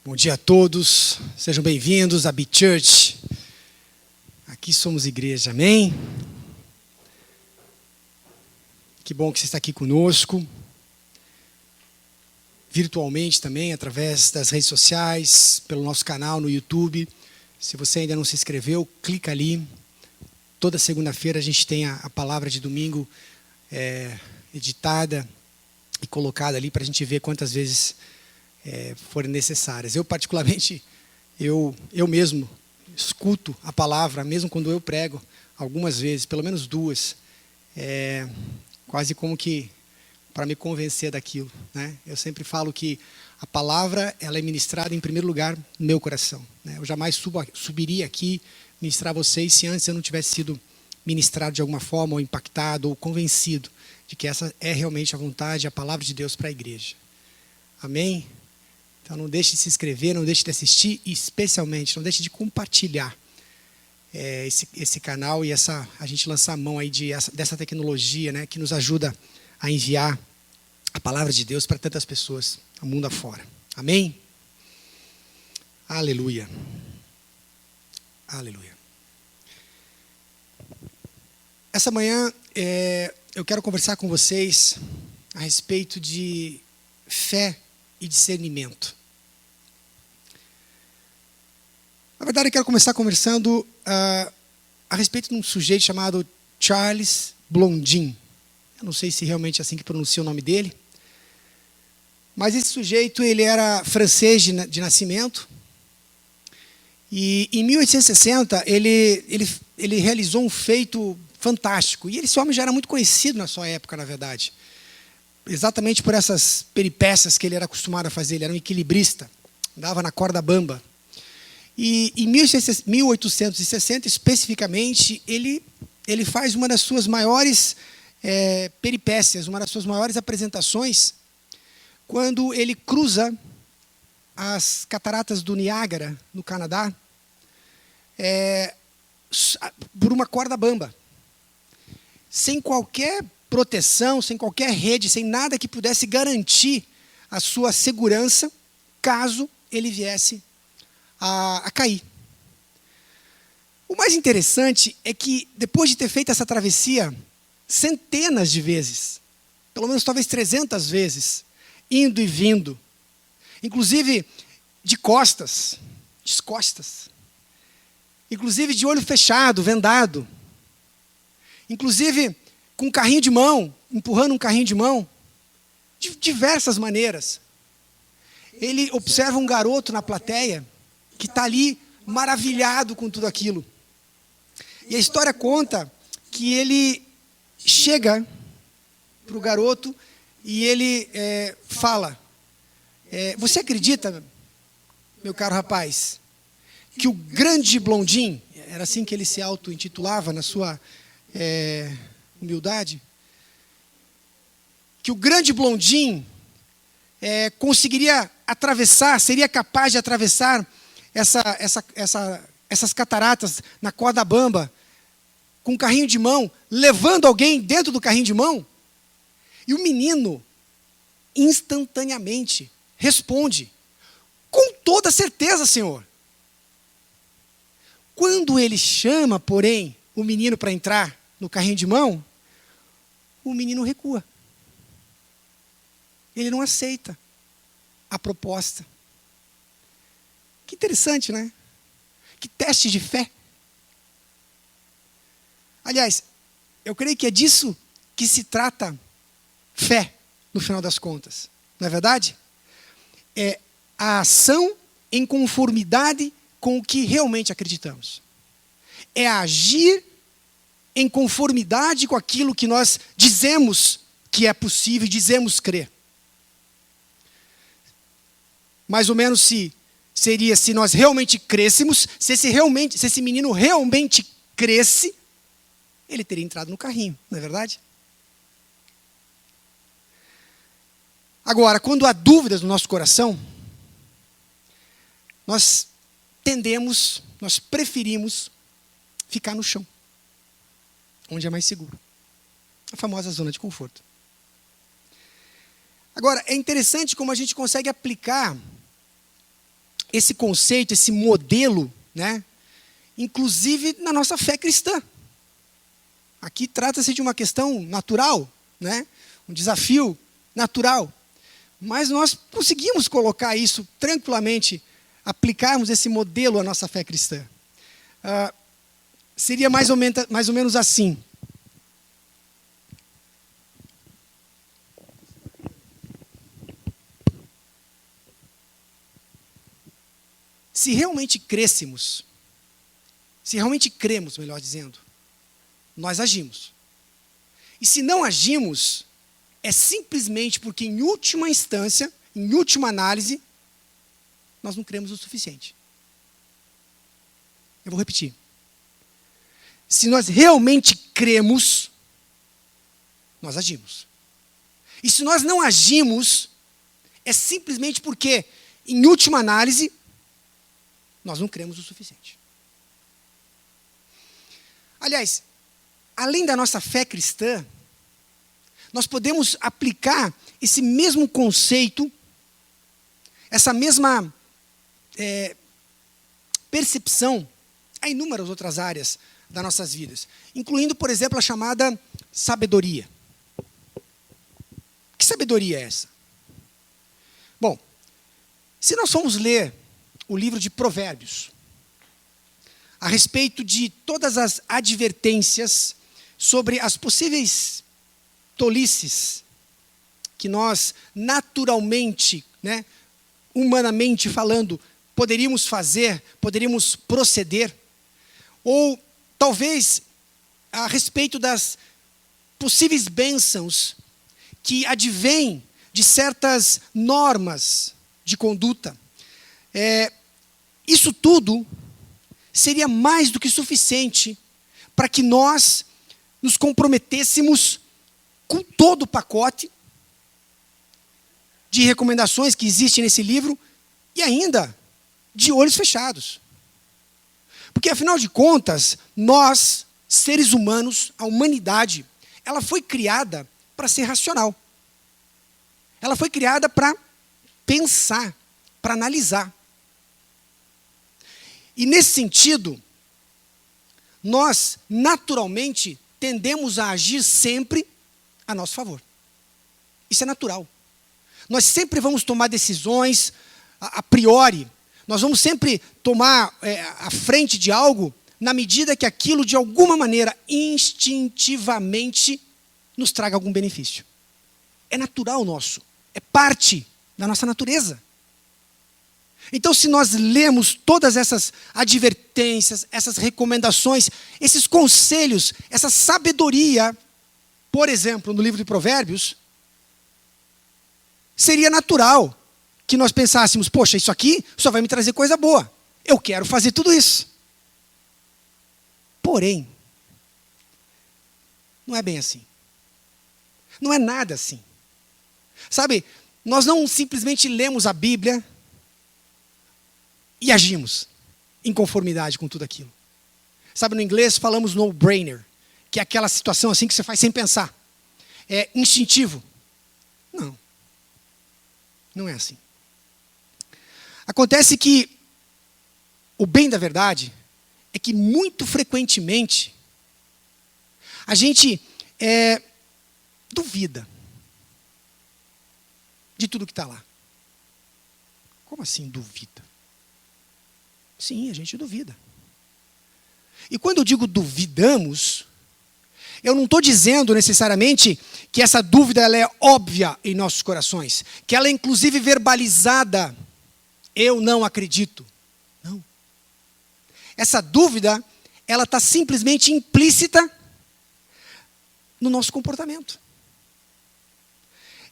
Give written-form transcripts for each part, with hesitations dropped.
Bom dia a todos, sejam bem-vindos à B-Church. Aqui somos igreja, amém? Que bom que você está aqui conosco, virtualmente também, através das redes sociais, pelo nosso canal no YouTube. Se você ainda não se inscreveu, clica ali. Toda segunda-feira a gente tem a palavra de domingo editada e colocada ali para a gente ver quantas vezes forem necessárias. Eu particularmente, eu mesmo escuto a palavra, mesmo quando eu prego, algumas vezes, pelo menos duas, quase como que para me convencer daquilo, né? Eu sempre falo que a palavra ela é ministrada em primeiro lugar no meu coração, né? Eu jamais subiria aqui ministrar a vocês se antes eu não tivesse sido ministrado de alguma forma, ou impactado, ou convencido de que essa é realmente a vontade, a palavra de Deus para a igreja. Amém? Então não deixe de se inscrever, não deixe de assistir e especialmente não deixe de compartilhar esse canal e a gente lançar a mão aí dessa tecnologia, né, que nos ajuda a enviar a palavra de Deus para tantas pessoas, ao mundo afora. Amém? Aleluia. Aleluia. Essa manhã eu quero conversar com vocês a respeito de fé e discernimento. Na verdade, eu quero começar conversando a respeito de um sujeito chamado Charles Blondin. Eu não sei se realmente é assim que pronuncia o nome dele. Mas esse sujeito ele era francês de nascimento. E em 1860 ele realizou um feito fantástico. E esse homem já era muito conhecido na sua época, na verdade. Exatamente por essas peripécias que ele era acostumado a fazer. Ele era um equilibrista, andava na corda bamba. E em 1860, especificamente, ele faz uma das suas maiores peripécias, uma das suas maiores apresentações, quando ele cruza as cataratas do Niágara, no Canadá, por uma corda bamba, sem qualquer proteção, sem qualquer rede, sem nada que pudesse garantir a sua segurança, caso ele viesse a cair. O mais interessante é que, depois de ter feito essa travessia centenas de vezes, pelo menos talvez 300 vezes, indo e vindo, inclusive de costas, inclusive de olho fechado, vendado, inclusive com um carrinho de mão, empurrando um carrinho de mão, de diversas maneiras. Ele observa um garoto na plateia que está ali maravilhado com tudo aquilo. E a história conta que ele chega para o garoto e ele fala, você acredita, meu caro rapaz, que o grande Blondin, era assim que ele se auto-intitulava na sua humildade, que o grande Blondin conseguiria atravessar, seria capaz de atravessar essas cataratas na corda bamba, com um carrinho de mão, levando alguém dentro do carrinho de mão? E o menino, instantaneamente, responde, com toda certeza, senhor. Quando ele chama, porém, o menino para entrar no carrinho de mão, o menino recua. Ele não aceita a proposta. Que interessante, né? Que teste de fé. Aliás, eu creio que é disso que se trata fé, no final das contas. Não é verdade? É a ação em conformidade com o que realmente acreditamos. É agir em conformidade com aquilo que nós dizemos que é possível e dizemos crer. Mais ou menos seria se nós realmente crêssemos, se esse menino realmente cresce, ele teria entrado no carrinho, não é verdade? Agora, quando há dúvidas no nosso coração, nós preferimos ficar no chão, onde é mais seguro. A famosa zona de conforto. Agora, é interessante como a gente consegue aplicar esse conceito, esse modelo, né, inclusive na nossa fé cristã. Aqui trata-se de uma questão natural, né, um desafio natural. Mas nós conseguimos colocar isso tranquilamente, aplicarmos esse modelo à nossa fé cristã. Seria mais ou menos assim. Se realmente crêssemos, se realmente cremos, melhor dizendo, nós agimos. E se não agimos, é simplesmente porque, em última instância, em última análise, nós não cremos o suficiente. Eu vou repetir. Se nós realmente cremos, nós agimos. E se nós não agimos, é simplesmente porque, em última análise, nós não cremos o suficiente. Aliás, além da nossa fé cristã, nós podemos aplicar esse mesmo conceito, essa mesma percepção a inúmeras outras áreas das nossas vidas, incluindo, por exemplo, a chamada sabedoria. Que sabedoria é essa? Bom, se nós formos ler o livro de Provérbios, a respeito de todas as advertências sobre as possíveis tolices que nós naturalmente, né, humanamente falando, poderíamos fazer, poderíamos proceder, ou talvez a respeito das possíveis bênçãos que advêm de certas normas de conduta. Isso tudo seria mais do que suficiente para que nós nos comprometêssemos com todo o pacote de recomendações que existe nesse livro e ainda de olhos fechados. Porque, afinal de contas, nós, seres humanos, a humanidade, ela foi criada para ser racional. Ela foi criada para pensar, para analisar. E, nesse sentido, nós, naturalmente, tendemos a agir sempre a nosso favor. Isso é natural. Nós sempre vamos tomar decisões a priori. Nós vamos sempre tomar a frente de algo na medida que aquilo, de alguma maneira, instintivamente, nos traga algum benefício. É natural nosso. É parte da nossa natureza. Então, se nós lemos todas essas advertências, essas recomendações, esses conselhos, essa sabedoria, por exemplo, no livro de Provérbios, seria natural que nós pensássemos, poxa, isso aqui só vai me trazer coisa boa. Eu quero fazer tudo isso. Porém, não é bem assim. Não é nada assim. Sabe, nós não simplesmente lemos a Bíblia e agimos em conformidade com tudo aquilo. Sabe, no inglês falamos no-brainer, que é aquela situação assim que você faz sem pensar. É instintivo. Não. Não é assim. Acontece que o bem da verdade é que muito frequentemente a gente duvida de tudo que está lá. Como assim duvida? Sim, a gente duvida. E quando eu digo duvidamos, eu não estou dizendo necessariamente que essa dúvida ela é óbvia em nossos corações, que ela é inclusive verbalizada. Eu não acredito. Não. Essa dúvida, ela está simplesmente implícita no nosso comportamento.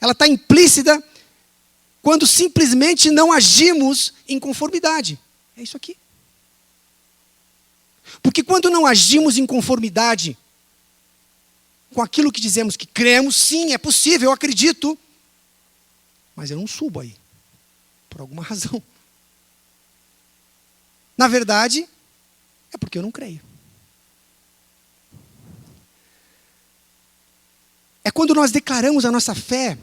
Ela está implícita quando simplesmente não agimos em conformidade. É isso aqui. Porque quando não agimos em conformidade com aquilo que dizemos que cremos, sim, é possível, eu acredito, mas eu não subo aí, por alguma razão. Na verdade, é porque eu não creio. É quando nós declaramos a nossa fé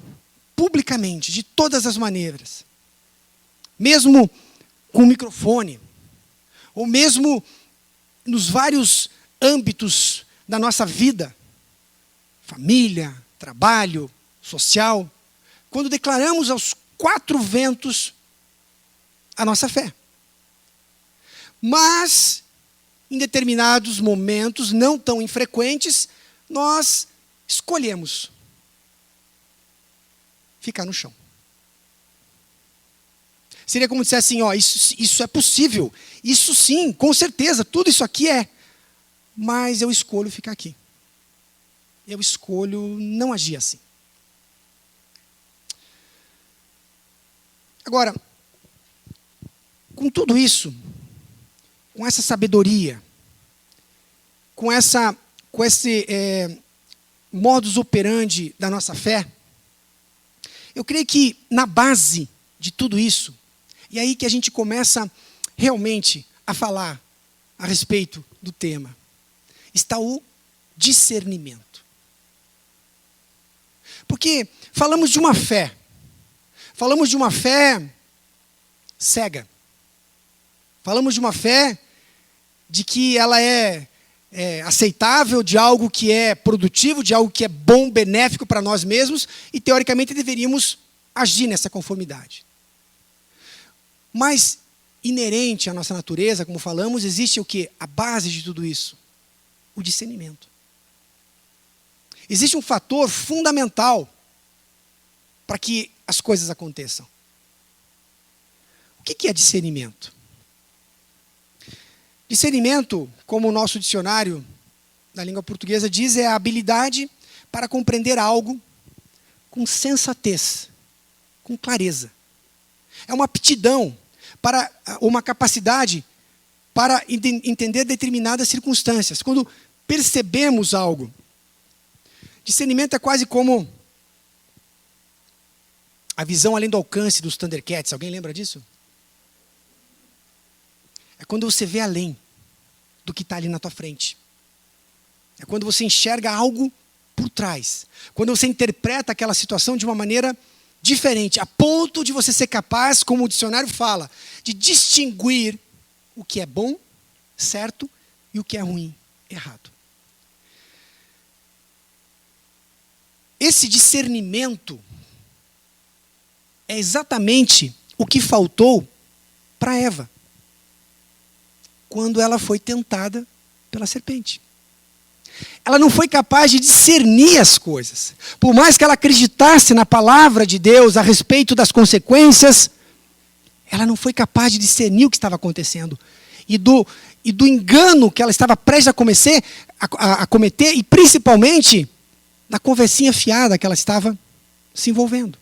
publicamente, de todas as maneiras, mesmo com o microfone, ou mesmo nos vários âmbitos da nossa vida, família, trabalho, social, quando declaramos aos quatro ventos a nossa fé. Mas, em determinados momentos, não tão infrequentes, nós escolhemos ficar no chão. Seria como dizer assim, isso é possível, isso sim, com certeza, tudo isso aqui é, mas eu escolho ficar aqui. Eu escolho não agir assim. Agora, com tudo isso, com essa sabedoria, com esse modus operandi da nossa fé, eu creio que na base de tudo isso, e aí que a gente começa realmente a falar a respeito do tema, está o discernimento. Porque falamos de uma fé cega. Falamos de uma fé de que ela é aceitável, de algo que é produtivo, de algo que é bom, benéfico para nós mesmos, e teoricamente deveríamos agir nessa conformidade. Mas, inerente à nossa natureza, como falamos, existe o quê? A base de tudo isso, o discernimento. Existe um fator fundamental para que as coisas aconteçam. O que é discernimento? Discernimento, como o nosso dicionário da língua portuguesa diz, é a habilidade para compreender algo com sensatez, com clareza. É uma aptidão, uma capacidade para entender determinadas circunstâncias. Quando percebemos algo, discernimento é quase como a visão além do alcance dos Thundercats. Alguém lembra disso? É quando você vê além do que está ali na tua frente. É quando você enxerga algo por trás. Quando você interpreta aquela situação de uma maneira diferente, a ponto de você ser capaz, como o dicionário fala, de distinguir o que é bom, certo, e o que é ruim, errado. Esse discernimento é exatamente o que faltou para Eva, quando ela foi tentada pela serpente. Ela não foi capaz de discernir as coisas. Por mais que ela acreditasse na palavra de Deus a respeito das consequências, ela não foi capaz de discernir o que estava acontecendo. E do engano que ela estava prestes a cometer, e principalmente da conversinha fiada que ela estava se envolvendo.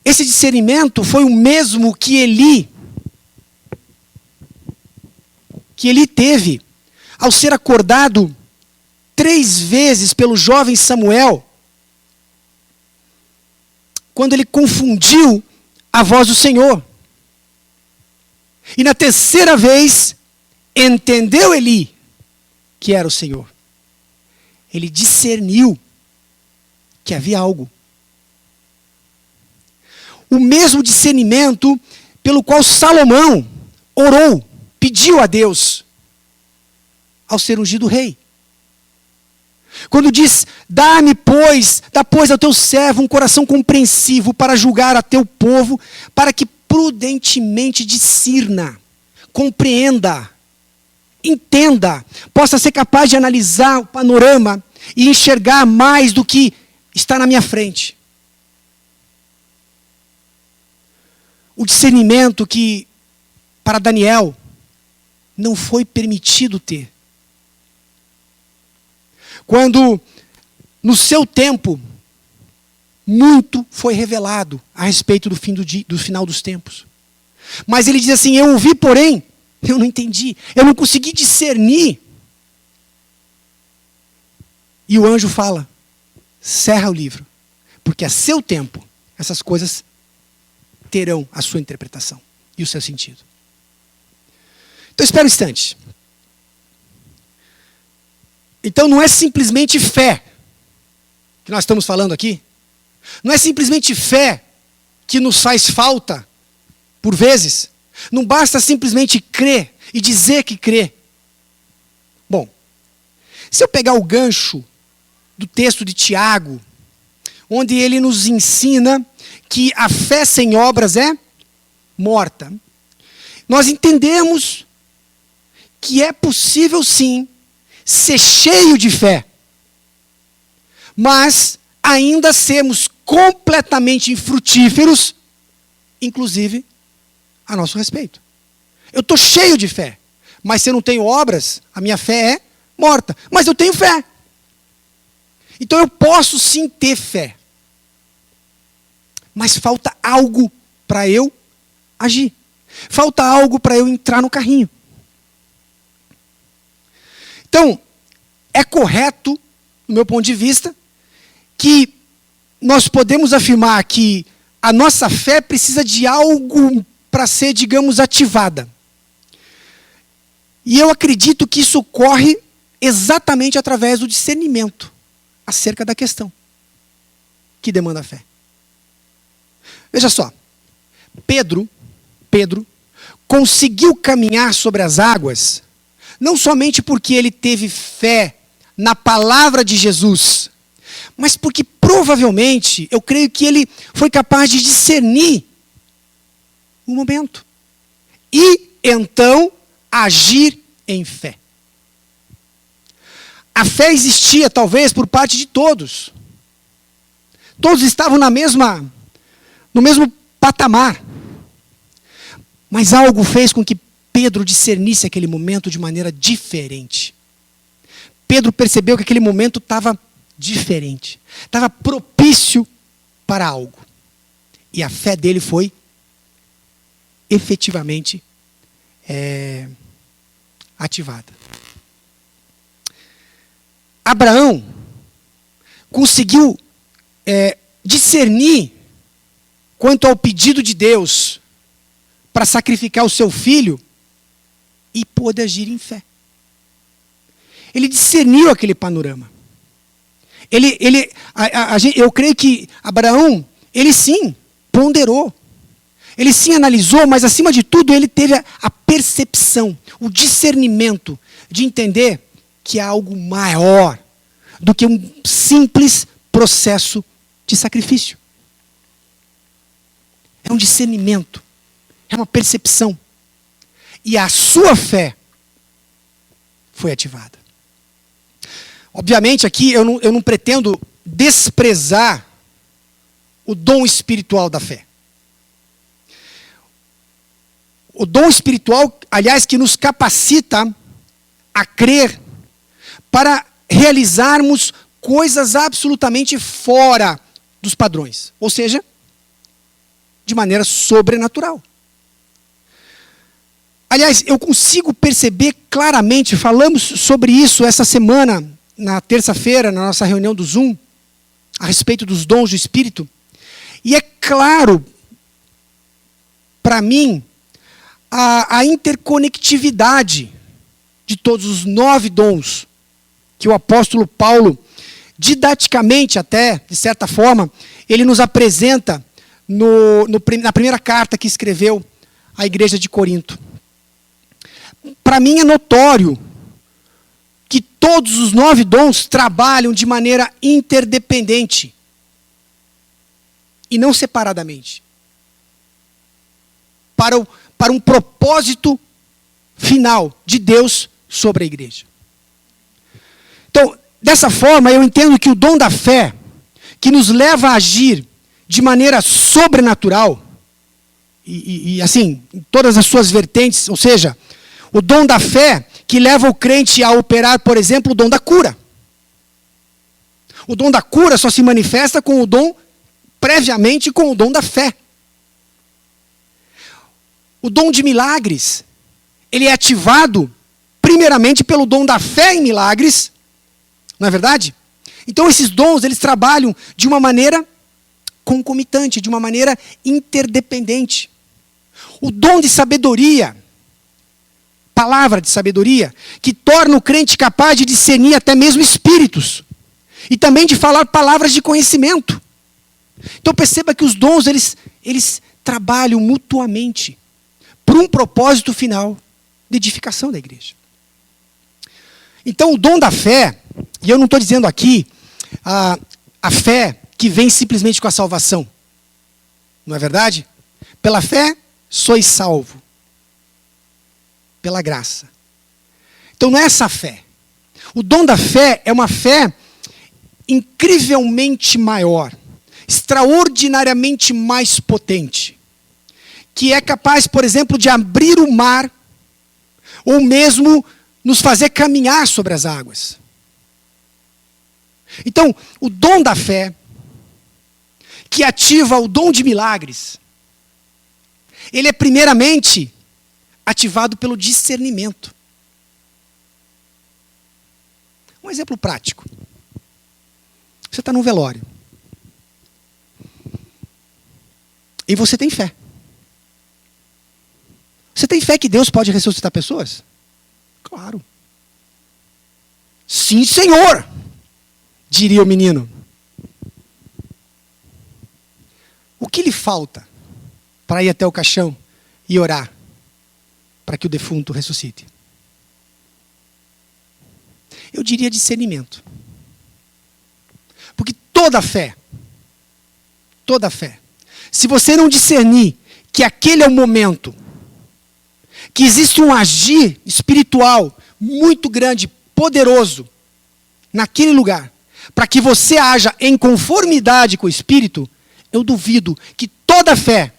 Esse discernimento foi o mesmo que Eli teve ao ser acordado 3 vezes pelo jovem Samuel, quando ele confundiu a voz do Senhor. E na 3ª vez, entendeu Eli que era o Senhor. Ele discerniu que havia algo. O mesmo discernimento pelo qual Salomão orou, pediu a Deus ao ser ungido rei. Quando diz, dá pois ao teu servo um coração compreensivo para julgar a teu povo, para que prudentemente discirna, compreenda, entenda, possa ser capaz de analisar o panorama e enxergar mais do que está na minha frente. O discernimento que, para Daniel, não foi permitido ter. Quando, no seu tempo, muito foi revelado a respeito do final dos tempos. Mas ele diz assim, eu ouvi, porém, eu não entendi. Eu não consegui discernir. E o anjo fala, cerra o livro. Porque a seu tempo, essas coisas terão a sua interpretação e o seu sentido. Então, espera um instante. Então, não é simplesmente fé que nós estamos falando aqui. Não é simplesmente fé que nos faz falta por vezes. Não basta simplesmente crer e dizer que crê. Bom, se eu pegar o gancho do texto de Tiago, onde ele nos ensina que a fé sem obras é morta, nós entendemos que é possível sim ser cheio de fé, mas ainda sermos completamente infrutíferos, inclusive a nosso respeito. Eu estou cheio de fé, mas se eu não tenho obras, a minha fé é morta. Mas eu tenho fé. Então eu posso sim ter fé. Mas falta algo para eu agir. Falta algo para eu entrar no carrinho. Então, é correto, do meu ponto de vista, que nós podemos afirmar que a nossa fé precisa de algo para ser, digamos, ativada. E eu acredito que isso ocorre exatamente através do discernimento acerca da questão que demanda a fé. Veja só, Pedro conseguiu caminhar sobre as águas, não somente porque ele teve fé na palavra de Jesus, mas porque provavelmente, eu creio que ele foi capaz de discernir o momento. E então agir em fé. A fé existia talvez por parte de todos. Todos estavam no mesmo patamar. Mas algo fez com que Pedro discernisse aquele momento de maneira diferente. Pedro percebeu que aquele momento estava diferente. Estava propício para algo. E a fé dele foi efetivamente ativada. Abraão conseguiu discernir quanto ao pedido de Deus para sacrificar o seu filho e pôde agir em fé. Ele discerniu aquele panorama. Eu creio que Abraão, ele sim ponderou. Ele sim analisou, mas acima de tudo ele teve a percepção, o discernimento de entender que há algo maior do que um simples processo de sacrifício. É um discernimento, é uma percepção. E a sua fé foi ativada. Obviamente aqui eu não pretendo desprezar o dom espiritual da fé. O dom espiritual, aliás, que nos capacita a crer para realizarmos coisas absolutamente fora dos padrões. Ou seja, de maneira sobrenatural. Aliás, eu consigo perceber claramente, falamos sobre isso essa semana, na terça-feira, na nossa reunião do Zoom, a respeito dos dons do Espírito. E é claro, para mim, a interconectividade de todos os 9 dons que o apóstolo Paulo, didaticamente até, de certa forma, ele nos apresenta na primeira carta que escreveu à igreja de Corinto. Para mim é notório que todos os 9 dons trabalham de maneira interdependente e não separadamente. Para um propósito final de Deus sobre a igreja. Então, dessa forma, eu entendo que o dom da fé, que nos leva a agir de maneira sobrenatural, e assim, em todas as suas vertentes, ou seja, o dom da fé que leva o crente a operar, por exemplo, o dom da cura. O dom da cura só se manifesta previamente com o dom da fé. O dom de milagres, ele é ativado primeiramente pelo dom da fé em milagres, não é verdade? Então esses dons, eles trabalham de uma maneira concomitante, de uma maneira interdependente. O dom de sabedoria, palavra de sabedoria, que torna o crente capaz de discernir até mesmo espíritos, e também de falar palavras de conhecimento. Então perceba que os dons, eles trabalham mutuamente por um propósito final de edificação da igreja. Então, o dom da fé, e eu não estou dizendo aqui a fé que vem simplesmente com a salvação. Não é verdade? Pela fé, sois salvo. Pela graça. Então, não é essa fé. O dom da fé é uma fé incrivelmente maior, extraordinariamente mais potente, que é capaz, por exemplo, de abrir o mar, ou mesmo nos fazer caminhar sobre as águas. Então, o dom da fé, que ativa o dom de milagres, ele é primeiramente ativado pelo discernimento. Um exemplo prático. Você está num velório. E você tem fé. Você tem fé que Deus pode ressuscitar pessoas? Claro. Sim, Senhor, diria o menino. O que lhe falta para ir até o caixão e orar para que o defunto ressuscite? Eu diria discernimento. Porque toda fé, se você não discernir que aquele é o momento, que existe um agir espiritual muito grande, poderoso, naquele lugar, para que você haja em conformidade com o Espírito, eu duvido que toda fé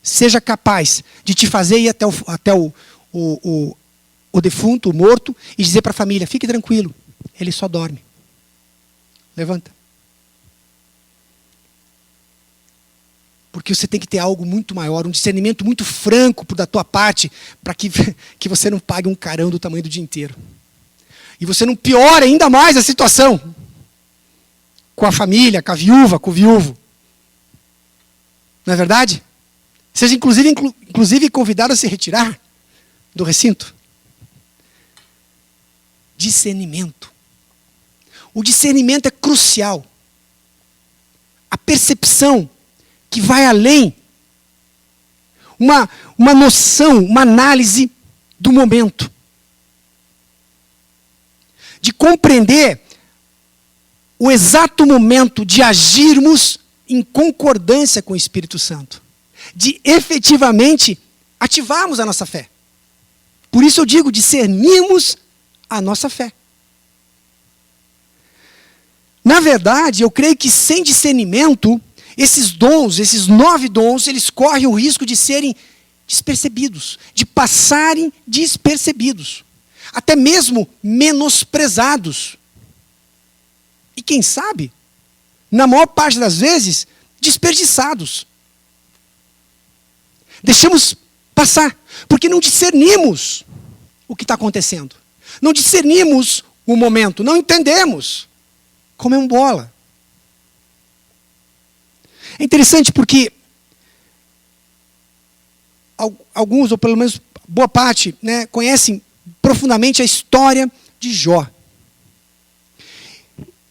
seja capaz de te fazer ir até o defunto, o morto, e dizer para a família, fique tranquilo, ele só dorme. Levanta. Porque você tem que ter algo muito maior, um discernimento muito franco da tua parte, para que você não pague um carão do tamanho do dia inteiro. E você não piore ainda mais a situação com a família, com a viúva, com o viúvo. Não é verdade? Seja inclusive convidado a se retirar do recinto. Discernimento. O discernimento é crucial. A percepção que vai além. Uma noção, uma análise do momento. De compreender o exato momento de agirmos em concordância com o Espírito Santo. De efetivamente ativarmos a nossa fé. Por isso eu digo, discernirmos a nossa fé. Na verdade, eu creio que sem discernimento, esses dons, esses 9 dons, eles correm o risco de serem despercebidos, de passarem despercebidos, até mesmo menosprezados. E quem sabe, na maior parte das vezes, desperdiçados. Deixamos passar, porque não discernimos o que está acontecendo. Não discernimos o momento, não entendemos. Comemos bola. É interessante porque alguns, ou pelo menos boa parte, né, conhecem profundamente a história de Jó.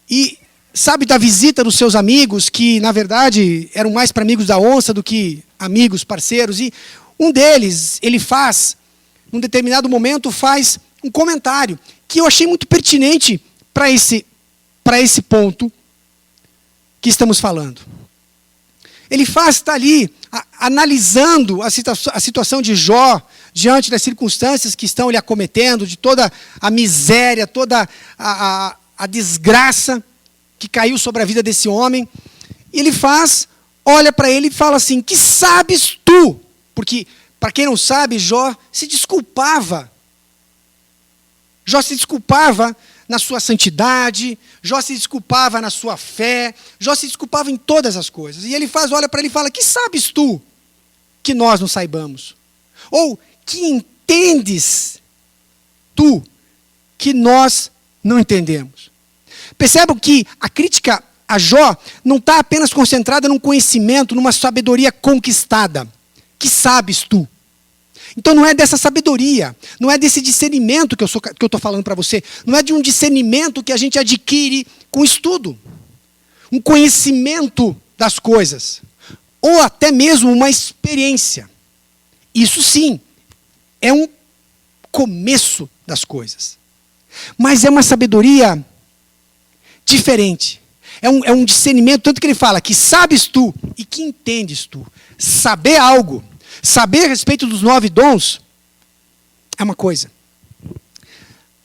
E sabe da visita dos seus amigos, que na verdade eram mais para amigos da onça do que amigos, parceiros. E um deles, ele faz, num determinado momento, faz um comentário que eu achei muito pertinente para esse ponto que estamos falando. Ele está ali analisando a situação de Jó, diante das circunstâncias que estão lhe acometendo, de toda a miséria, toda a desgraça que caiu sobre a vida desse homem. E ele olha para ele e fala assim, que sabes tu? Porque, para quem não sabe, Jó se desculpava. Jó se desculpava na sua santidade, Jó se desculpava na sua fé, Jó se desculpava em todas as coisas. E ele olha para ele e fala, que sabes tu que nós não saibamos? Ou que entendes tu que nós não entendemos? Percebam que a crítica a Jó não está apenas concentrada num conhecimento, numa sabedoria conquistada. Que sabes tu? Então não é dessa sabedoria, não é desse discernimento que eu estou falando para você, não é de um discernimento que a gente adquire com estudo, um conhecimento das coisas, ou até mesmo uma experiência. Isso sim, é um começo das coisas. Mas é uma sabedoria diferente. É um discernimento, tanto que ele fala que sabes tu e que entendes tu. Saber algo, saber a respeito dos 9 dons, é uma coisa.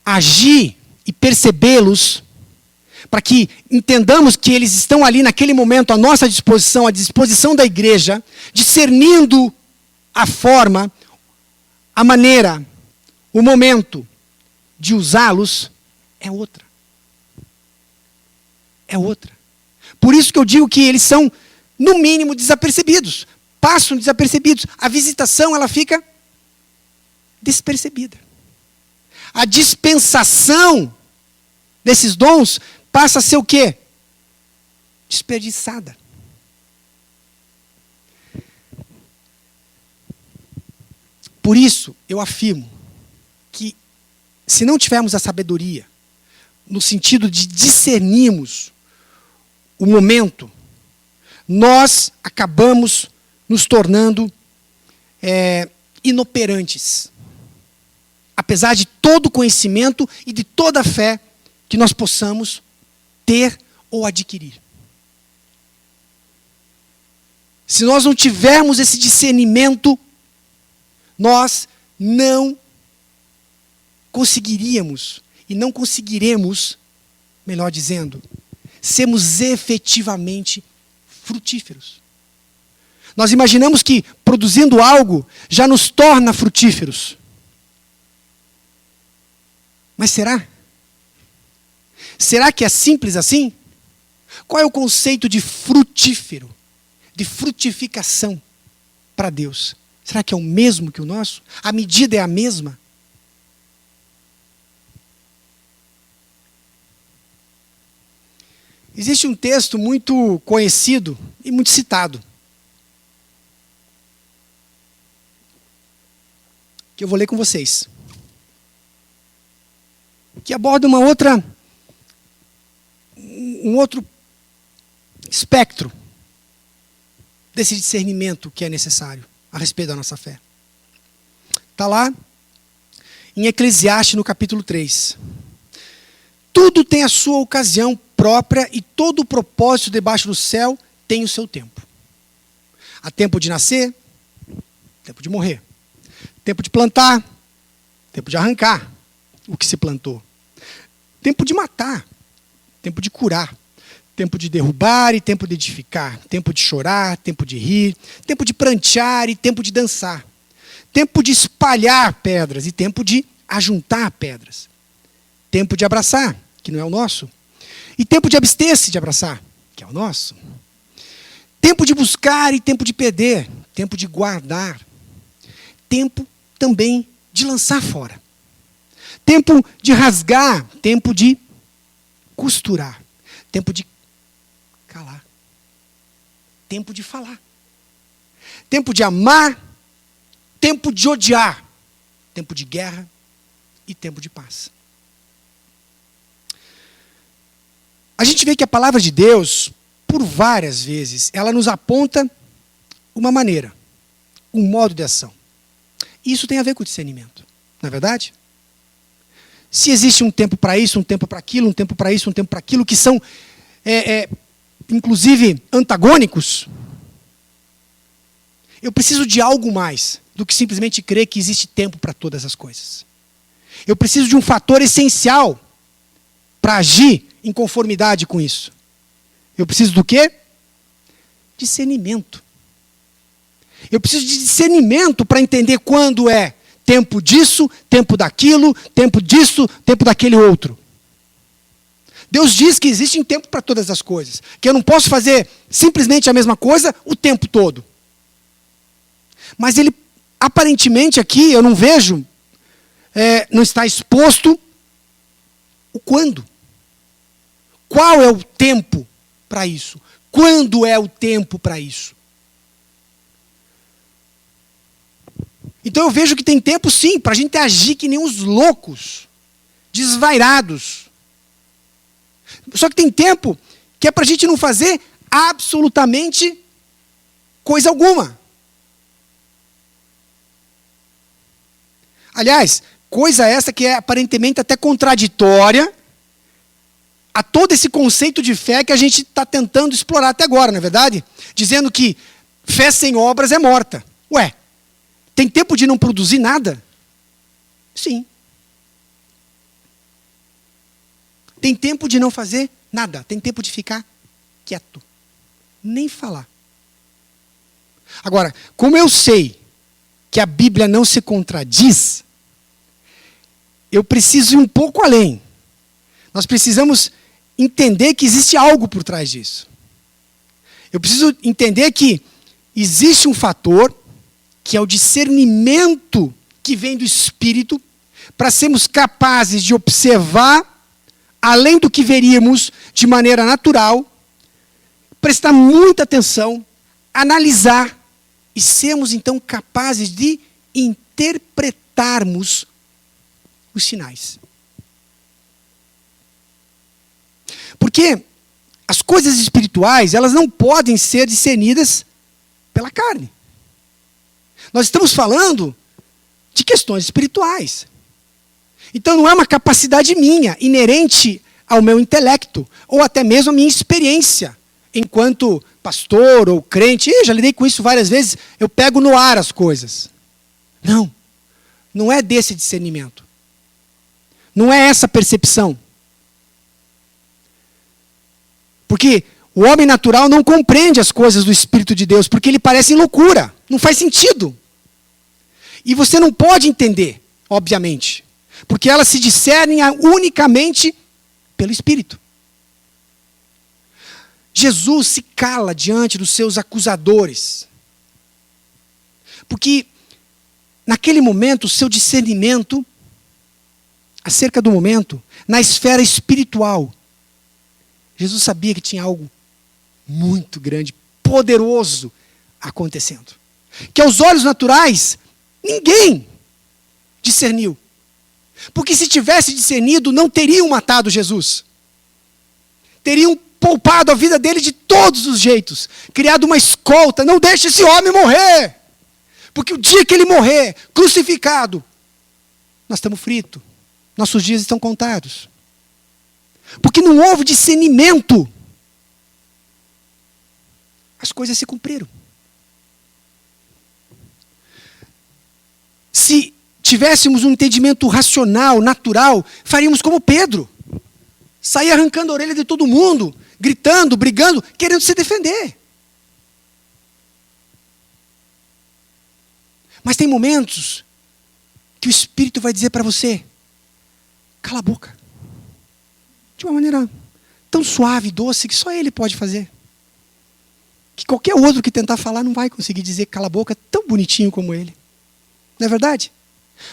Agir e percebê-los, para que entendamos que eles estão ali naquele momento à nossa disposição, à disposição da igreja, discernindo a forma, a maneira, o momento de usá-los, é outra. É outra. Por isso que eu digo que eles são, no mínimo, desapercebidos. Passam desapercebidos. A visitação, ela fica despercebida. A dispensação desses dons passa a ser o quê? Desperdiçada. Por isso, eu afirmo que, se não tivermos a sabedoria, no sentido de discernirmos o momento, nós acabamos nos tornando inoperantes. Apesar de todo o conhecimento e de toda a fé que nós possamos ter ou adquirir. Se nós não tivermos esse discernimento, nós não conseguiríamos, e não conseguiremos, melhor dizendo, sermos efetivamente frutíferos. Nós imaginamos que produzindo algo já nos torna frutíferos. Mas será? Será que é simples assim? Qual é o conceito de frutífero, de frutificação para Deus? Será que é o mesmo que o nosso? A medida é a mesma? Existe um texto muito conhecido e muito citado, que eu vou ler com vocês, que aborda um outro espectro desse discernimento que é necessário a respeito da nossa fé. Está lá em Eclesiastes, no capítulo 3. Tudo tem a sua ocasião própria e todo o propósito debaixo do céu tem o seu tempo. Há tempo de nascer, tempo de morrer. Tempo de plantar, tempo de arrancar o que se plantou. Tempo de matar, tempo de curar. Tempo de derrubar e tempo de edificar. Tempo de chorar, tempo de rir. Tempo de prantear e tempo de dançar. Tempo de espalhar pedras e tempo de ajuntar pedras. Tempo de abraçar, que não é o nosso. E tempo de abster-se de abraçar, que é o nosso. Tempo de buscar e tempo de perder. Tempo de guardar. Tempo também de lançar fora. Tempo de rasgar. Tempo de costurar. Tempo de calar. Tempo de falar. Tempo de amar. Tempo de odiar. Tempo de guerra e tempo de paz. A gente vê que a palavra de Deus, por várias vezes, ela nos aponta uma maneira, um modo de ação. Isso tem a ver com o discernimento, não é verdade? Se existe um tempo para isso, um tempo para aquilo, um tempo para isso, um tempo para aquilo, que são, inclusive, antagônicos, eu preciso de algo mais do que simplesmente crer que existe tempo para todas as coisas. Eu preciso de um fator essencial para agir em conformidade com isso. Eu preciso do quê? Discernimento. Eu preciso de discernimento para entender quando é tempo disso, tempo daquilo, tempo disso, tempo daquele outro. Deus diz que existe tempo para todas as coisas. Que eu não posso fazer simplesmente a mesma coisa o tempo todo. Mas ele, aparentemente aqui, eu não vejo, não está exposto o quando. Qual é o tempo para isso? Quando é o tempo para isso? Então eu vejo que tem tempo sim, para a gente agir que nem uns loucos, desvairados. Só que tem tempo que é para a gente não fazer absolutamente coisa alguma. Aliás, coisa essa que é aparentemente até contraditória a todo esse conceito de fé que a gente está tentando explorar até agora, não é verdade? Dizendo que fé sem obras é morta. Ué, tem tempo de não produzir nada? Sim. Tem tempo de não fazer nada. Tem tempo de ficar quieto. Nem falar. Agora, como eu sei que a Bíblia não se contradiz, eu preciso ir um pouco além. Nós precisamos entender que existe algo por trás disso. Eu preciso entender que existe um fator, que é o discernimento que vem do Espírito, para sermos capazes de observar, além do que veríamos de maneira natural, prestar muita atenção, analisar, e sermos então capazes de interpretarmos os sinais. Porque as coisas espirituais, elas não podem ser discernidas pela carne. Nós estamos falando de questões espirituais. Então não é uma capacidade minha, inerente ao meu intelecto, ou até mesmo à minha experiência, enquanto pastor ou crente. Eu já lidei com isso várias vezes, eu pego no ar as coisas. Não, não é desse discernimento. Não é essa percepção. Porque o homem natural não compreende as coisas do Espírito de Deus, porque ele parece loucura, não faz sentido. E você não pode entender, obviamente, porque elas se discernem unicamente pelo Espírito. Jesus se cala diante dos seus acusadores, porque naquele momento o seu discernimento acerca do momento, na esfera espiritual, Jesus sabia que tinha algo muito grande, poderoso acontecendo. Que aos olhos naturais, ninguém discerniu. Porque se tivesse discernido, não teriam matado Jesus. Teriam poupado a vida dele de todos os jeitos. Criado uma escolta, não deixe esse homem morrer. Porque o dia que ele morrer, crucificado, nós estamos fritos. Nossos dias estão contados. Porque não houve discernimento. As coisas se cumpriram. Se tivéssemos um entendimento racional, natural, faríamos como Pedro. Sair arrancando a orelha de todo mundo, gritando, brigando, querendo se defender. Mas tem momentos que o Espírito vai dizer para você: cala a boca. De uma maneira tão suave e doce que só ele pode fazer. Que qualquer outro que tentar falar não vai conseguir dizer cala a boca tão bonitinho como ele. Não é verdade?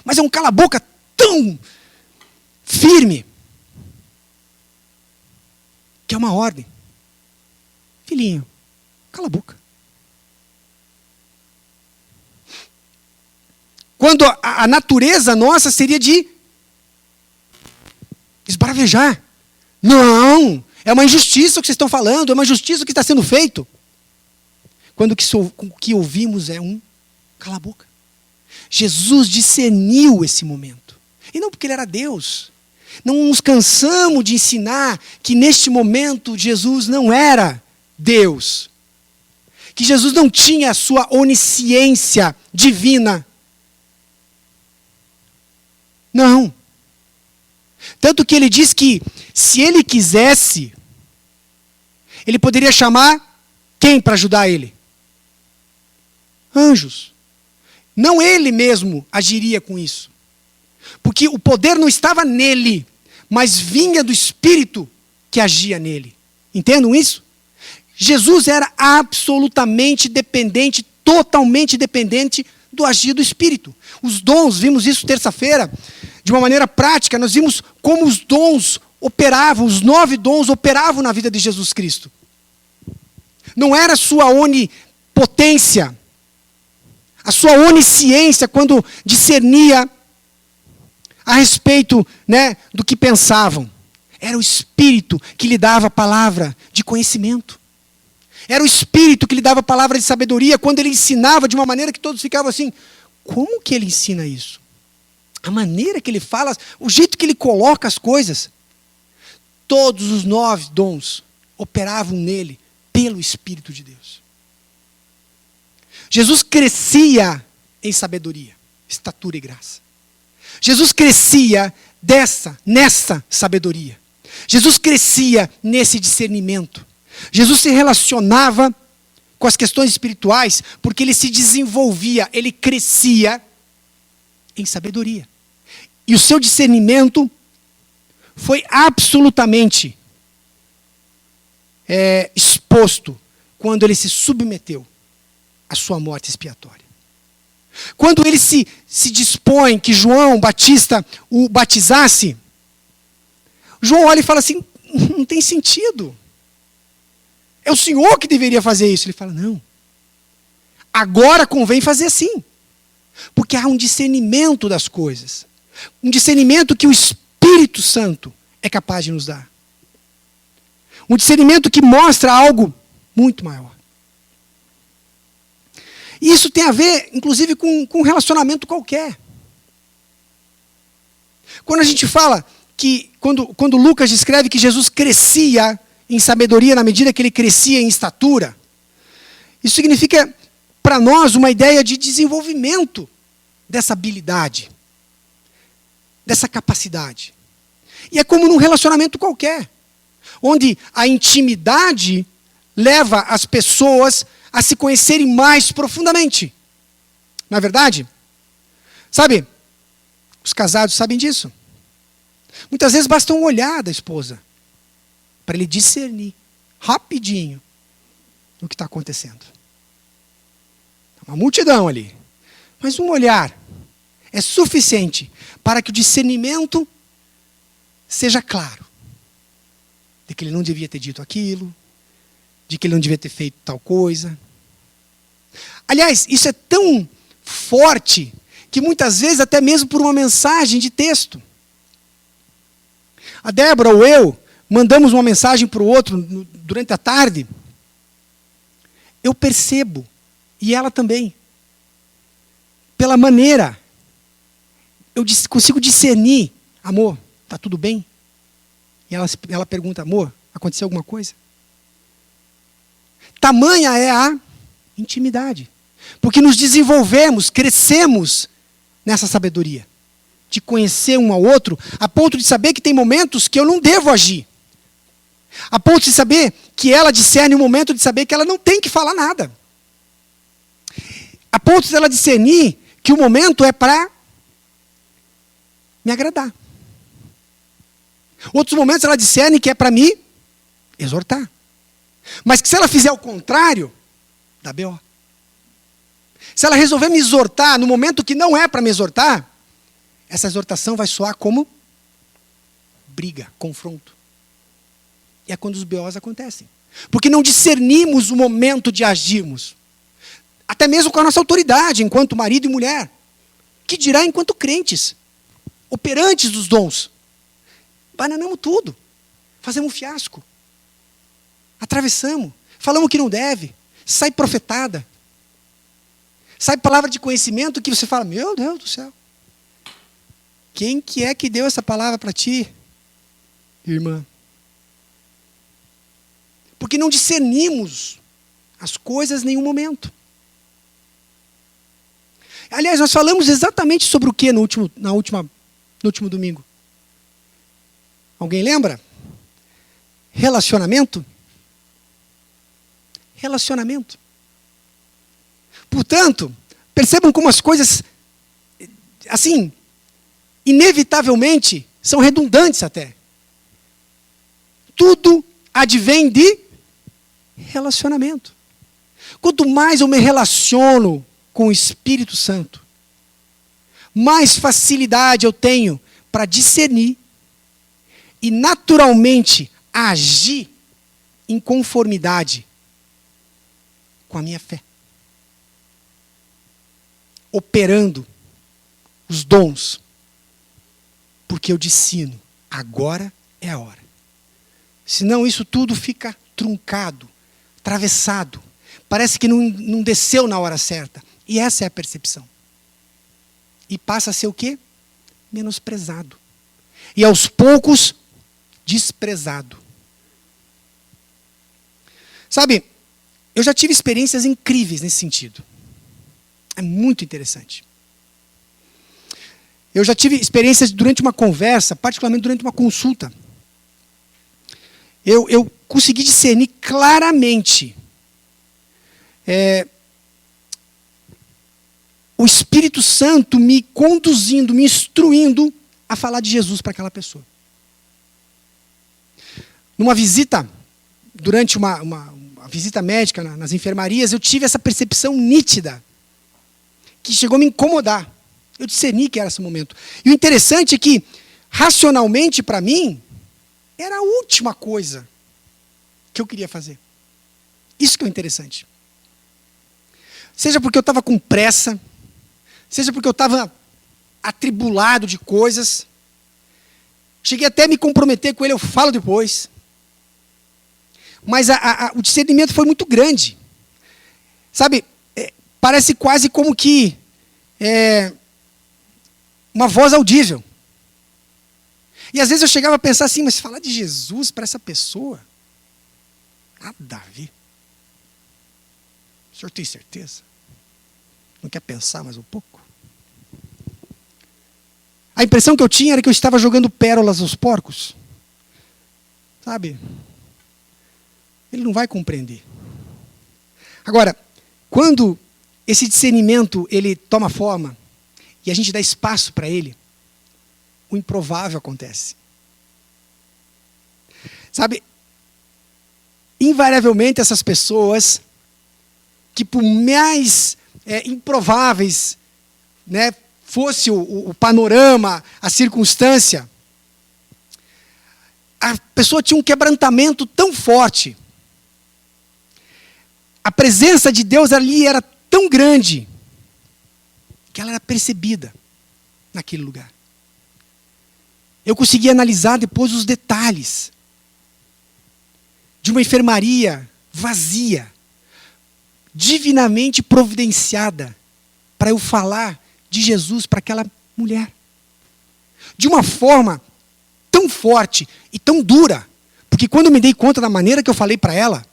Mas é um cala a boca tão firme, que é uma ordem. Filhinho, cala a boca. Quando a natureza nossa seria de esbravejar. Não, é uma injustiça o que vocês estão falando, é uma injustiça o que está sendo feito. Quando o que ouvimos é um cala a boca. Jesus discerniu esse momento. E não porque ele era Deus. Não nos cansamos de ensinar que neste momento Jesus não era Deus. Que Jesus não tinha a sua onisciência divina. Não. Tanto que ele diz que, se ele quisesse, ele poderia chamar quem para ajudar ele? Anjos. Não ele mesmo agiria com isso. Porque o poder não estava nele, mas vinha do Espírito que agia nele. Entendam isso? Jesus era absolutamente dependente, totalmente dependente do agir do Espírito. Os dons, vimos isso terça-feira, de uma maneira prática, nós vimos como os dons operavam, os 9 dons operavam na vida de Jesus Cristo. Não era a sua onipotência, a sua onisciência quando discernia a respeito, do que pensavam. Era o Espírito que lhe dava a palavra de conhecimento. Era o Espírito que lhe dava palavra de sabedoria quando ele ensinava de uma maneira que todos ficavam assim, como que ele ensina isso? A maneira que ele fala, o jeito que ele coloca as coisas. Todos os 9 dons operavam nele pelo Espírito de Deus. Jesus crescia em sabedoria, estatura e graça. Jesus crescia nessa sabedoria. Jesus crescia nesse discernimento. Jesus se relacionava com as questões espirituais porque ele se desenvolvia, ele crescia em sabedoria. E o seu discernimento foi absolutamente exposto quando ele se submeteu à sua morte expiatória. Quando ele se dispõe que João Batista o batizasse, João olha e fala assim, não tem sentido. É o Senhor que deveria fazer isso. Ele fala, não. Agora convém fazer assim. Porque há um discernimento das coisas. Um discernimento que o Espírito Santo é capaz de nos dar. Um discernimento que mostra algo muito maior. E isso tem a ver, inclusive, com um relacionamento qualquer. Quando a gente fala que, quando Lucas descreve que Jesus crescia em sabedoria na medida que ele crescia em estatura, isso significa para nós uma ideia de desenvolvimento dessa habilidade, dessa capacidade. E é como num relacionamento qualquer, onde a intimidade leva as pessoas a se conhecerem mais profundamente. Não é verdade? Sabe, os casados sabem disso. Muitas vezes basta um olhar da esposa para ele discernir rapidinho o que está acontecendo. Uma multidão ali. Mas um olhar é suficiente para que o discernimento seja claro. De que ele não devia ter dito aquilo, de que ele não devia ter feito tal coisa. Aliás, isso é tão forte que muitas vezes, até mesmo por uma mensagem de texto. A Débora ou eu mandamos uma mensagem para o outro durante a tarde. Eu percebo, e ela também, pela maneira, eu consigo discernir, amor, está tudo bem? E ela pergunta, amor, aconteceu alguma coisa? Tamanha é a intimidade. Porque nos desenvolvemos, crescemos nessa sabedoria. De conhecer um ao outro, a ponto de saber que tem momentos que eu não devo agir. A ponto de saber que ela discerne o momento de saber que ela não tem que falar nada. A ponto de ela discernir que o momento é para me agradar. Outros momentos ela discerne que é para me exortar. Mas que se ela fizer o contrário, dá B.O. Se ela resolver me exortar no momento que não é para me exortar, essa exortação vai soar como briga, confronto. E é quando os B.O.s acontecem. Porque não discernimos o momento de agirmos. Até mesmo com a nossa autoridade, enquanto marido e mulher. Que dirá enquanto crentes, operantes dos dons. Bananamos tudo. Fazemos um fiasco. Atravessamos. Falamos o que não deve. Sai profetada. Sai palavra de conhecimento que você fala, meu Deus do céu. Quem que é que deu essa palavra para ti, irmã? Porque não discernimos as coisas em nenhum momento. Aliás, nós falamos exatamente sobre o que no último domingo? Alguém lembra? Relacionamento? Relacionamento. Portanto, percebam como as coisas, assim, inevitavelmente, são redundantes até. Tudo advém de relacionamento. Quanto mais eu me relaciono com o Espírito Santo, mais facilidade eu tenho para discernir e naturalmente agir em conformidade com a minha fé. Operando os dons. Porque eu discerno, agora é a hora. Senão isso tudo fica truncado, atravessado. Parece que não desceu na hora certa. E essa é a percepção. E passa a ser o quê? Menosprezado. E aos poucos, desprezado. Sabe, eu já tive experiências incríveis nesse sentido. É muito interessante. Eu já tive experiências durante uma conversa, particularmente durante uma consulta. Eu consegui discernir claramente o Espírito Santo me conduzindo, me instruindo a falar de Jesus para aquela pessoa. Numa visita, durante uma visita médica nas enfermarias, eu tive essa percepção nítida, que chegou a me incomodar. Eu discerni que era esse momento. E o interessante é que, racionalmente, para mim, era a última coisa que eu queria fazer. Isso que é o interessante. Seja porque eu estava com pressa, seja porque eu estava atribulado de coisas, cheguei até a me comprometer com ele, eu falo depois. Mas o discernimento foi muito grande. Sabe, parece quase como que uma voz audível. E às vezes eu chegava a pensar assim, mas falar de Jesus para essa pessoa, nada a ver. O senhor tem certeza? Não quer pensar mais um pouco? A impressão que eu tinha era que eu estava jogando pérolas aos porcos. Sabe? Ele não vai compreender. Agora, quando esse discernimento ele toma forma e a gente dá espaço para ele, o improvável acontece. Sabe? Invariavelmente essas pessoas que por mais improváveis, né, fosse o panorama, a circunstância, a pessoa tinha um quebrantamento tão forte. A presença de Deus ali era tão grande que ela era percebida naquele lugar. Eu consegui analisar depois os detalhes de uma enfermaria vazia, divinamente providenciada para eu falar de Jesus para aquela mulher. De uma forma tão forte e tão dura, porque quando eu me dei conta da maneira que eu falei para ela,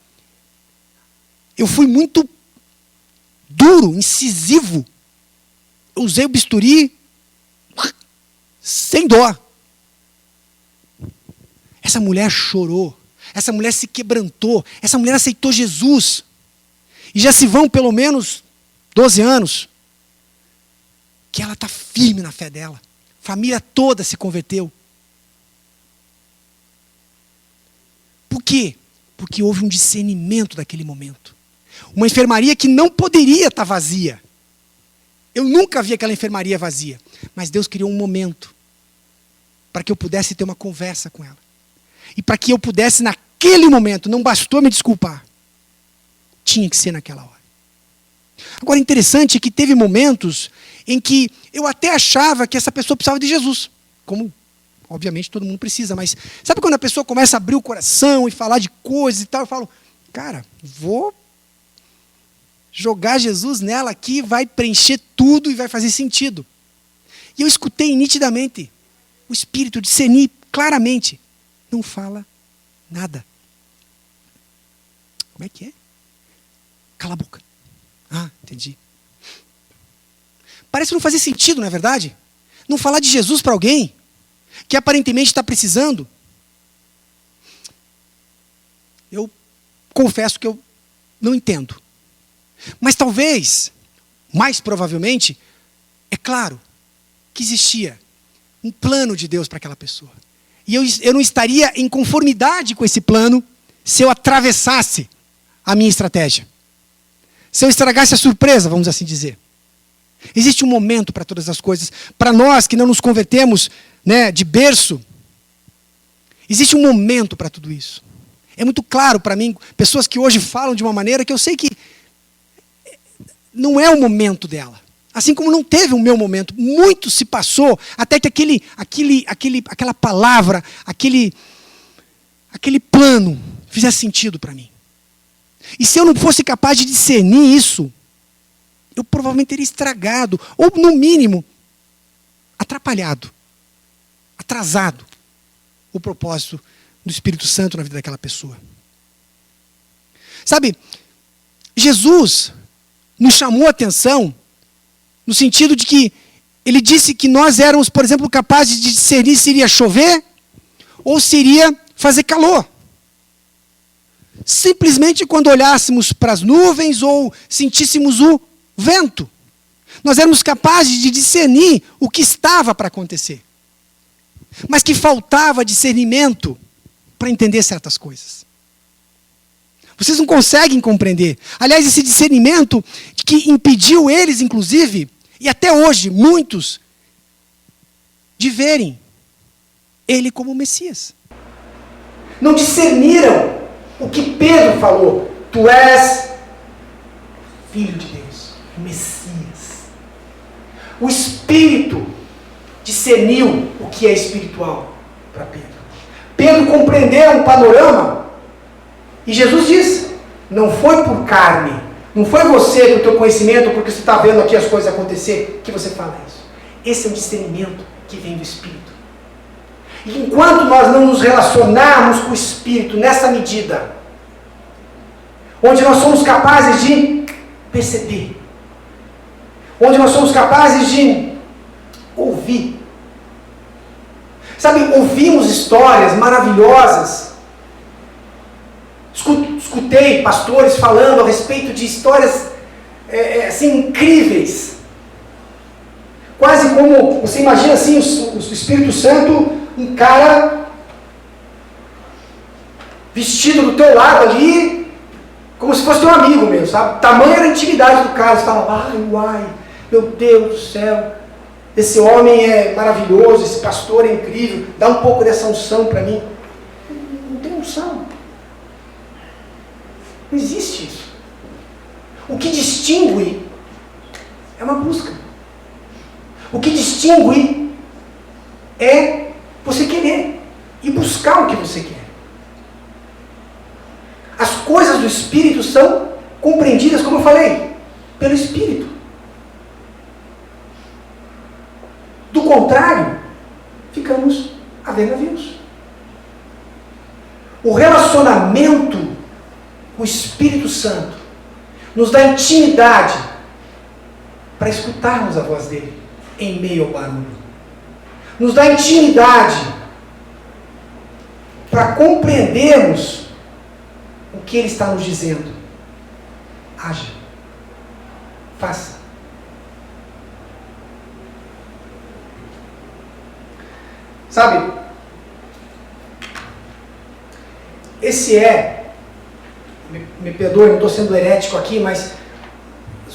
eu fui muito duro, incisivo. Eu usei o bisturi sem dó. Essa mulher chorou, essa mulher se quebrantou, essa mulher aceitou Jesus. E já se vão pelo menos 12 anos que ela está firme na fé dela. A família toda se converteu. Por quê? Porque houve um discernimento daquele momento. Uma enfermaria que não poderia estar vazia. Eu nunca vi aquela enfermaria vazia. Mas Deus criou um momento para que eu pudesse ter uma conversa com ela. E para que eu pudesse, naquele momento, não bastou me desculpar. Tinha que ser naquela hora. Agora, interessante é que teve momentos em que eu até achava que essa pessoa precisava de Jesus. Como, obviamente, todo mundo precisa. Mas sabe quando a pessoa começa a abrir o coração e falar de coisas e tal? Eu falo, cara, vou jogar Jesus nela aqui, vai preencher tudo e vai fazer sentido. E eu escutei nitidamente o Espírito, discerni claramente. Não fala nada. Como é que é? Cala a boca. Ah, entendi. Parece não fazer sentido, não é verdade? Não falar de Jesus para alguém que aparentemente está precisando. Eu confesso que eu não entendo. Mas talvez, mais provavelmente, é claro que existia um plano de Deus para aquela pessoa. E eu não estaria em conformidade com esse plano se eu atravessasse a minha estratégia. Se eu estragasse a surpresa, vamos assim dizer. Existe um momento para todas as coisas. Para nós que não nos convertemos, né, de berço, existe um momento para tudo isso. É muito claro para mim, pessoas que hoje falam de uma maneira que eu sei que não é o momento dela. Assim como não teve o meu momento. Muito se passou até que aquela palavra, aquele plano fizesse sentido para mim. E se eu não fosse capaz de discernir isso, eu provavelmente teria estragado, ou no mínimo, atrapalhado, atrasado o propósito do Espírito Santo na vida daquela pessoa. Sabe, Jesus nos chamou a atenção no sentido de que ele disse que nós éramos, por exemplo, capazes de discernir se iria chover ou se iria fazer calor. Simplesmente quando olhássemos para as nuvens ou sentíssemos o vento. Nós éramos capazes de discernir o que estava para acontecer. Mas que faltava discernimento para entender certas coisas. Vocês não conseguem compreender. Aliás, esse discernimento que impediu eles, inclusive, e até hoje, muitos, de verem ele como o Messias. Não discerniram o que Pedro falou. Tu és filho de Deus, o Messias. O Espírito discerniu o que é espiritual para Pedro. Pedro compreendeu um panorama e Jesus disse, não foi por carne, não foi você com o teu conhecimento, porque você está vendo aqui as coisas acontecer, que você fala isso. Esse é um discernimento que vem do Espírito. E enquanto nós não nos relacionarmos com o Espírito nessa medida, onde nós somos capazes de perceber, onde nós somos capazes de ouvir. Sabe, ouvimos histórias maravilhosas. Escutei pastores falando a respeito de histórias assim, incríveis. Quase como, você imagina assim, o Espírito Santo, um cara vestido do teu lado ali, como se fosse teu amigo mesmo, sabe? Tamanha era a intimidade do cara. Você fala, uai, meu Deus do céu, esse homem é maravilhoso, esse pastor é incrível, dá um pouco dessa unção para mim. Não tem unção. Não existe isso. O que distingue é uma busca. O que distingue é você querer e buscar o que você quer. As coisas do Espírito são compreendidas, como eu falei, pelo Espírito. Do contrário, ficamos a ver navios. O relacionamento com o Espírito Santo nos dá intimidade para escutarmos a voz dele em meio ao barulho. Nos dá intimidade para compreendermos o que ele está nos dizendo. Haja. Faça. Sabe, esse me perdoe, não estou sendo herético aqui, mas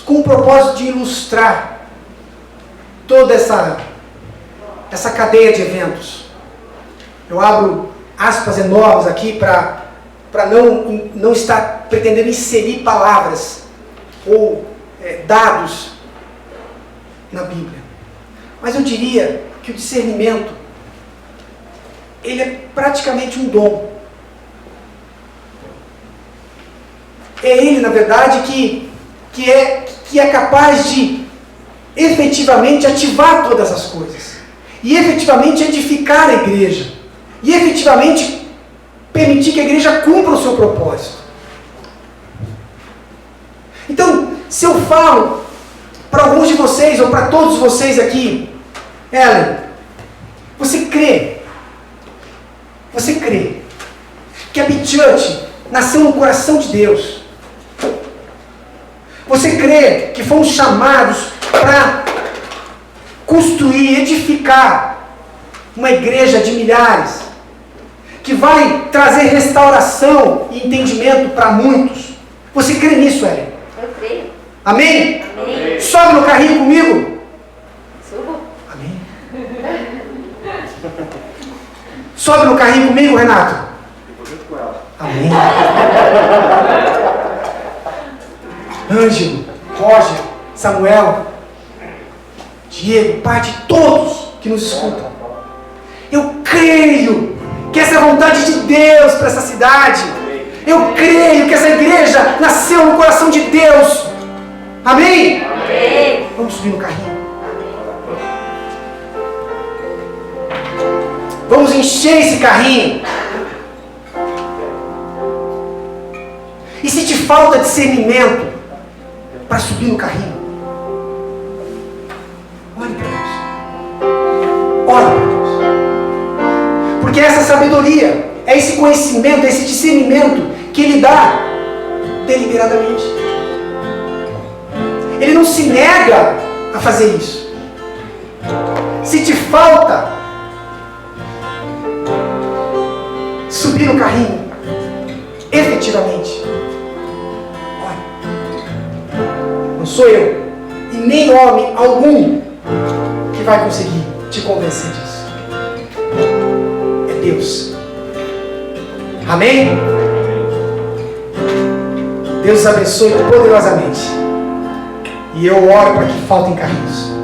com o propósito de ilustrar toda essa cadeia de eventos. Eu abro aspas enormes aqui para não estar pretendendo inserir palavras ou dados na Bíblia. Mas eu diria que o discernimento ele é praticamente um dom. É ele, na verdade, que é capaz de efetivamente ativar todas as coisas. E efetivamente edificar a igreja. E efetivamente permitir que a igreja cumpra o seu propósito. Então, se eu falo para alguns de vocês, ou para todos vocês aqui, Ellen, você crê que a Big Church nasceu no coração de Deus? Você crê que fomos chamados para construir, edificar uma igreja de milhares, que vai trazer restauração e entendimento para muitos? Você crê nisso, Ellen? Eu creio. Amém? Amém. Sobe no carrinho comigo. Subo. Amém. Sobe no carrinho comigo, Renato. Amém. Ângelo, Roger, Samuel, Diego, Pai de todos que nos escutam. Eu creio que essa é a vontade de Deus para essa cidade. Eu creio que essa igreja nasceu no coração de Deus. Amém? Amém. Vamos subir no carrinho. Vamos encher esse carrinho. E se te falta discernimento para subir no carrinho, ore para Deus. Ore para Deus. Porque essa sabedoria, é esse conhecimento, é esse discernimento que Ele dá deliberadamente. Ele não se nega a fazer isso. Se te falta subir no carrinho, efetivamente, olha, não sou eu e nem homem algum que vai conseguir te convencer disso. É Deus. Amém? Deus os abençoe poderosamente. E eu oro para que faltem carrinhos.